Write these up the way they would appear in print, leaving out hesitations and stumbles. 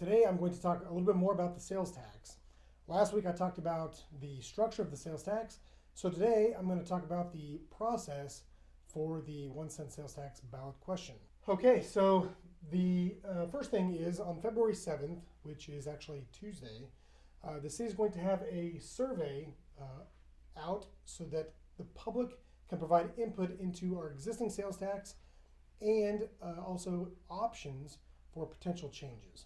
Today I'm going to talk a little bit more about the sales tax. Last week I talked about the structure of the sales tax. So today I'm going to talk about the process for the 1 cent sales tax ballot question. Okay, so the first thing is on February 7th, which is actually Tuesday, the city is going to have a survey out so that the public can provide input into our existing sales tax and also options for potential changes.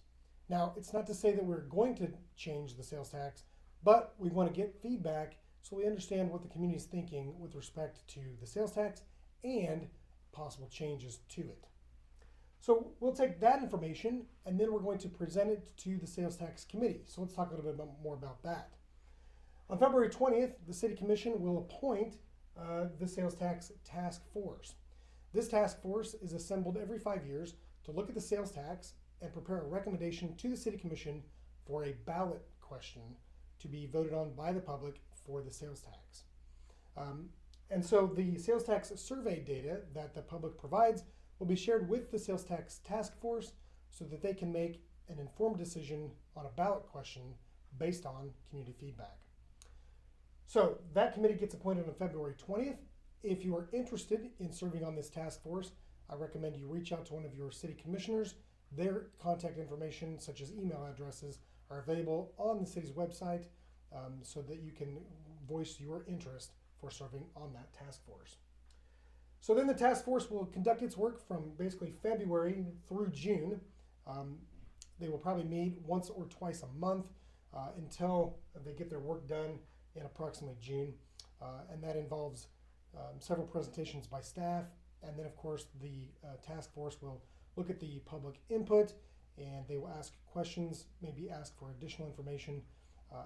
Now, it's not to say that we're going to change the sales tax, but we want to get feedback so we understand what the community is thinking with respect to the sales tax and possible changes to it. So we'll take that information and then we're going to present it to the sales tax committee. So let's talk a little bit more about that. On February 20th, the City Commission will appoint the sales tax task force. This task force is assembled every 5 years to look at the sales tax and prepare a recommendation to the City Commission for a ballot question to be voted on by the public for the sales tax. And so the sales tax survey data that the public provides will be shared with the sales tax task force so that they can make an informed decision on a ballot question based on community feedback. So that committee gets appointed on February 20th. If you are interested in serving on this task force, I recommend you reach out to one of your city commissioners. Their contact information, such as email addresses, are available on the city's website so that you can voice your interest for serving on that task force. So then the task force will conduct its work from basically February through June. They will probably meet once or twice a month until they get their work done in approximately June. And that involves several presentations by staff. And then, of course, the task force will look at the public input and they will ask questions, maybe ask for additional information,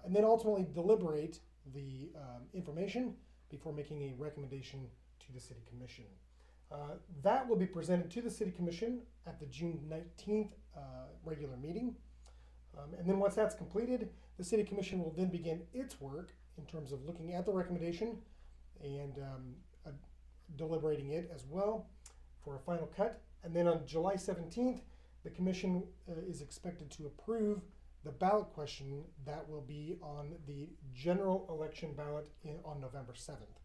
and then ultimately deliberate the information before making a recommendation to the City Commission. That will be presented to the City Commission at the June 19th regular meeting. And then once that's completed, the City Commission will then begin its work in terms of looking at the recommendation and deliberating it as well for a final cut. And then on July 17th, the Commission is expected to approve the ballot question that will be on the general election ballot on November 7th.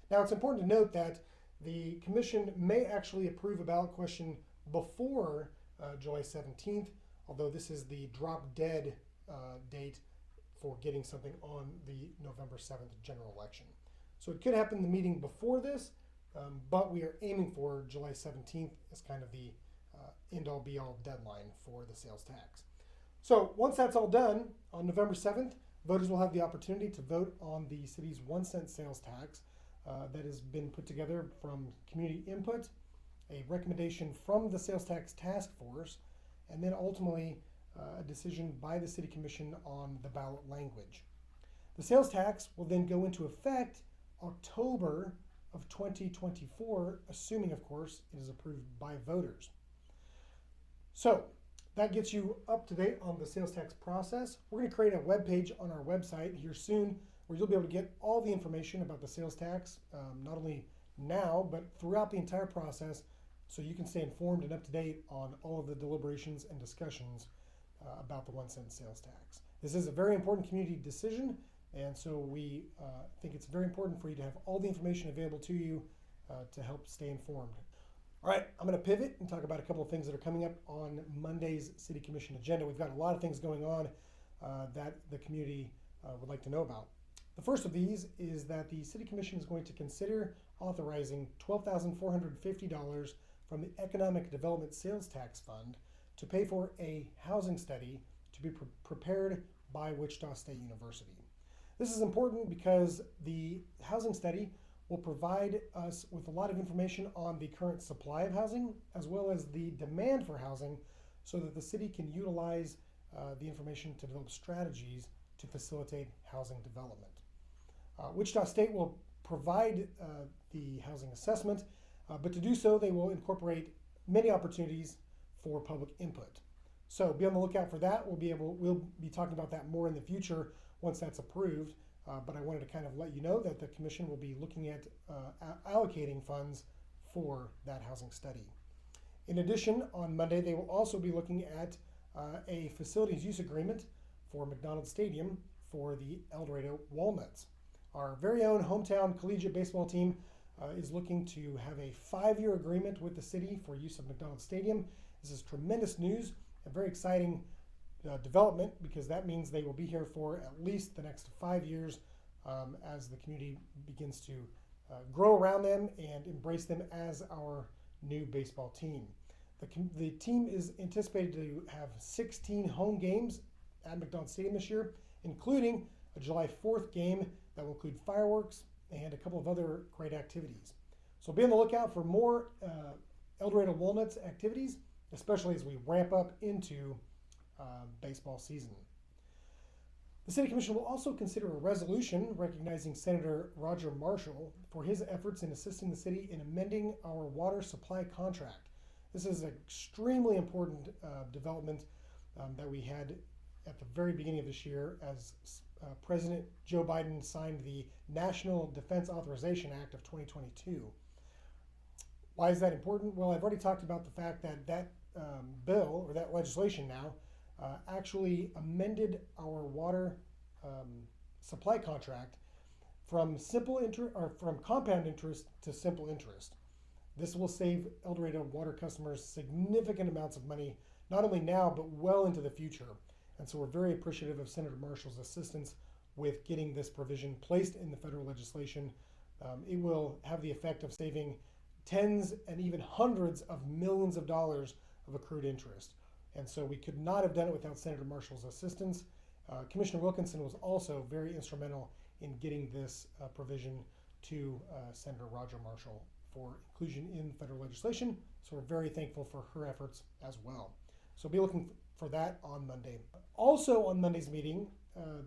Now, it's important to note that the Commission may actually approve a ballot question before July 17th, although this is the drop dead date for getting something on the November 7th general election. So it could happen in the meeting before this, but we are aiming for July 17th as kind of the end-all be-all deadline for the sales tax. So once that's all done, on November 7th, voters will have the opportunity to vote on the city's 1 cent sales tax that has been put together from community input, a recommendation from the sales tax task force, and then ultimately a decision by the City Commission on the ballot language. The sales tax will then go into effect October of 2024, assuming, of course, it is approved by voters. So that gets you up to date on the sales tax process. We're going to create a web page on our website here soon where you'll be able to get all the information about the sales tax, not only now, but throughout the entire process, so you can stay informed and up to date on all of the deliberations and discussions about the 1 cent sales tax. This is a very important community decision, and so we think it's very important for you to have all the information available to you to help stay informed. All right, I'm going to pivot and talk about a couple of things that are coming up on Monday's City Commission agenda. We've got a lot of things going on that the community would like to know about. The first of these is that the City Commission is going to consider authorizing $12,450 from the Economic Development Sales Tax Fund to pay for a housing study to be prepared by Wichita State University. This is important because the housing study will provide us with a lot of information on the current supply of housing as well as the demand for housing so that the city can utilize the information to develop strategies to facilitate housing development. Wichita State will provide the housing assessment, but to do so they will incorporate many opportunities for public input. So be on the lookout for that. We'll be talking about that more in the future once that's approved. But I wanted to kind of let you know that the Commission will be looking at allocating funds for that housing study. In addition, on Monday, they will also be looking at a facilities use agreement for McDonald Stadium for the El Dorado Walnuts. Our very own hometown collegiate baseball team is looking to have a 5-year agreement with the city for use of McDonald Stadium. This is tremendous news and very exciting development, because that means they will be here for at least the next 5 years as the community begins to grow around them and embrace them as our new baseball team. The team is anticipated to have 16 home games at McDonald Stadium this year, including a July 4th game that will include fireworks and a couple of other great activities. So be on the lookout for more El Dorado Walnuts activities, especially as we ramp up into baseball season. The City Commission will also consider a resolution recognizing Senator Roger Marshall for his efforts in assisting the city in amending our water supply contract. This is an extremely important development that we had at the very beginning of this year as President Joe Biden signed the National Defense Authorization Act of 2022. Why is that important? Well, I've already talked about the fact that that bill, or that legislation now, actually amended our water supply contract from from compound interest to simple interest. This will save El Dorado water customers significant amounts of money, not only now, but well into the future. And so we're very appreciative of Senator Marshall's assistance with getting this provision placed in the federal legislation. It will have the effect of saving tens and even hundreds of millions of dollars of accrued interest. And so we could not have done it without Senator Marshall's assistance. Commissioner Wilkinson was also very instrumental in getting this provision to Senator Roger Marshall for inclusion in federal legislation. So we're very thankful for her efforts as well. So be looking for that on Monday. Also on Monday's meeting,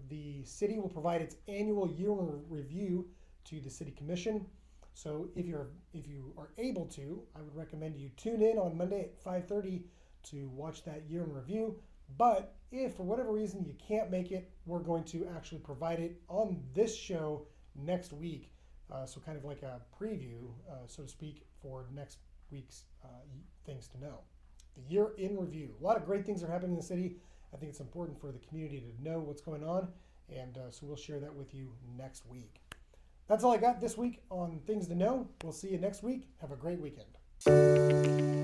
the city will provide its annual year review to the City Commission. So if you are able to, I would recommend you tune in on Monday at 5:30 to watch that year in review. But if for whatever reason you can't make it, we're going to actually provide it on this show next week. So kind of like a preview, so to speak, for next week's things to know. The year in review. A lot of great things are happening in the city. I think it's important for the community to know what's going on, and so we'll share that with you next week. That's all I got this week on Things to Know. We'll see you next week. Have a great weekend.